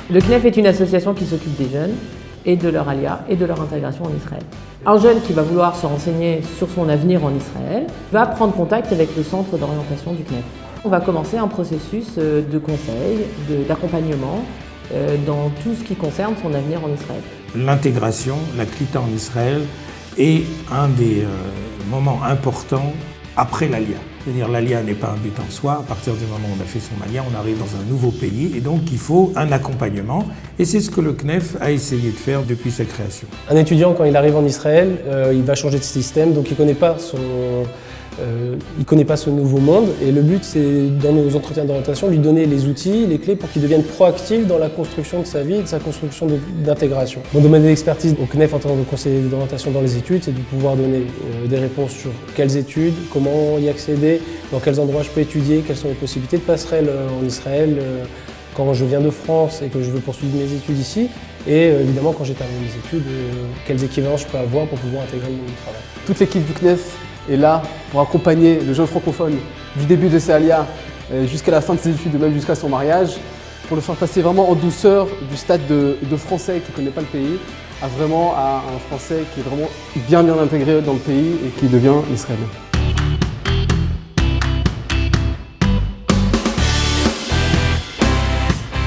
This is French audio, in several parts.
Le CNEF est une association qui s'occupe des jeunes et de leur alia et de leur intégration en Israël. Un jeune qui va vouloir se renseigner sur son avenir en Israël va prendre contact avec le centre d'orientation du CNEF. On va commencer un processus de conseil, d'accompagnement dans tout ce qui concerne son avenir en Israël. L'intégration, la Klita en Israël, est un des moments importants après l'Alia. C'est-à-dire l'Alia n'est pas un but en soi, à partir du moment où on a fait son Alia, on arrive dans un nouveau pays et donc il faut un accompagnement et c'est ce que le CNEF a essayé de faire depuis sa création. Un étudiant quand il arrive en Israël, il va changer de système, donc il ne connaît pas ce nouveau monde et le but c'est dans nos entretiens d'orientation lui donner les outils, les clés pour qu'il devienne proactif dans la construction de sa vie et de sa construction d'intégration. Mon domaine d'expertise au CNEF en tant que conseiller d'orientation dans les études, c'est de pouvoir donner des réponses sur quelles études, comment y accéder, dans quels endroits je peux étudier, quelles sont les possibilités de passerelle en Israël quand je viens de France et que je veux poursuivre mes études ici et évidemment quand j'ai terminé mes études, quels équivalents je peux avoir pour pouvoir intégrer le monde du travail. Toute l'équipe du CNEF est là pour accompagner le jeune francophone du début de ses alia jusqu'à la fin de ses études, même jusqu'à son mariage, pour le faire passer vraiment en douceur du stade de français qui ne connaît pas le pays à vraiment à un français qui est vraiment bien intégré dans le pays et qui devient israélien.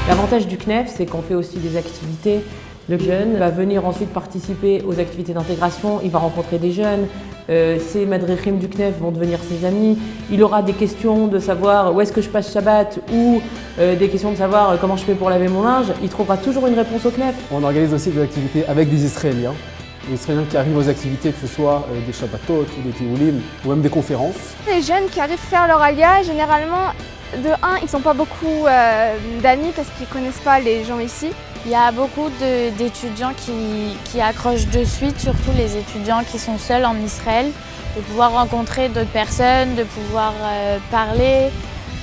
L'avantage du CNEF, c'est qu'on fait aussi des activités. Le jeune va venir ensuite participer aux activités d'intégration, il va rencontrer des jeunes, ces madrichim du CNEF vont devenir ses amis, il aura des questions de savoir où est-ce que je passe Shabbat ou des questions de savoir comment je fais pour laver mon linge, il trouvera toujours une réponse au CNEF. On organise aussi des activités avec des Israéliens qui arrivent aux activités, que ce soit des Shabbatot ou des Tioulim ou même des conférences. Les jeunes qui arrivent à faire leur alia, généralement, de un, ils n'ont pas beaucoup d'amis parce qu'ils ne connaissent pas les gens ici. Il y a beaucoup d'étudiants qui accrochent de suite, surtout les étudiants qui sont seuls en Israël, de pouvoir rencontrer d'autres personnes, de pouvoir parler,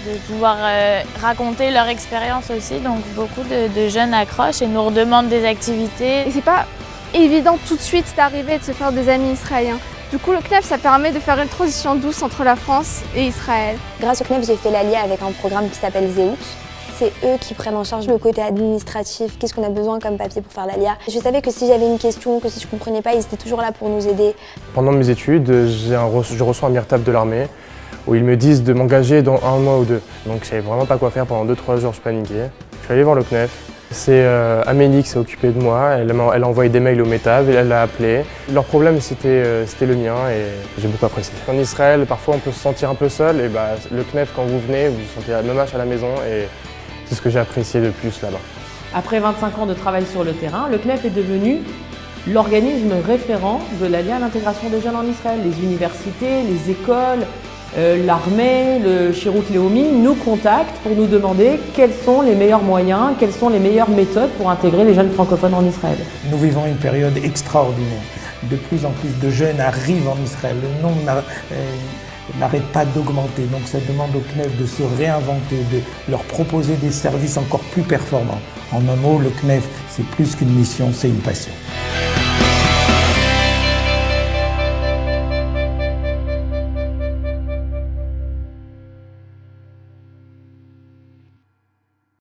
de pouvoir raconter leur expérience aussi. Donc beaucoup de jeunes accrochent et nous redemandent des activités. Et c'est pas évident tout de suite d'arriver et de se faire des amis israéliens. Du coup, le CNEF, ça permet de faire une transition douce entre la France et Israël. Grâce au CNEF, j'ai fait l'ALIA avec un programme qui s'appelle Zéout. C'est eux qui prennent en charge le côté administratif, qu'est-ce qu'on a besoin comme papier pour faire l'ALIA. Je savais que si j'avais une question, que si je ne comprenais pas, ils étaient toujours là pour nous aider. Pendant mes études, je reçois un mirtab de l'armée où ils me disent de m'engager dans 1 mois ou 2. Donc je savais vraiment pas quoi faire pendant 2-3 jours, je paniquais. Je suis allé voir le CNEF. C'est Amélie qui s'est occupée de moi, elle a envoyé des mails au METAV, elle l'a appelé. Leur problème c'était le mien et j'ai beaucoup apprécié. En Israël, parfois on peut se sentir un peu seul et le CNEF quand vous venez, vous vous sentez la même à la maison et c'est ce que j'ai apprécié de plus là-bas. Après 25 ans de travail sur le terrain, le CNEF est devenu l'organisme référent de l'ALIA à l'intégration des jeunes en Israël. Les universités, les écoles, l'armée, le Shirut Leumi nous contactent pour nous demander quels sont les meilleurs moyens, quelles sont les meilleures méthodes pour intégrer les jeunes francophones en Israël. Nous vivons une période extraordinaire. De plus en plus de jeunes arrivent en Israël. Le nombre n'arrête pas d'augmenter. Donc ça demande au CNEF de se réinventer, de leur proposer des services encore plus performants. En un mot, le CNEF, c'est plus qu'une mission, c'est une passion.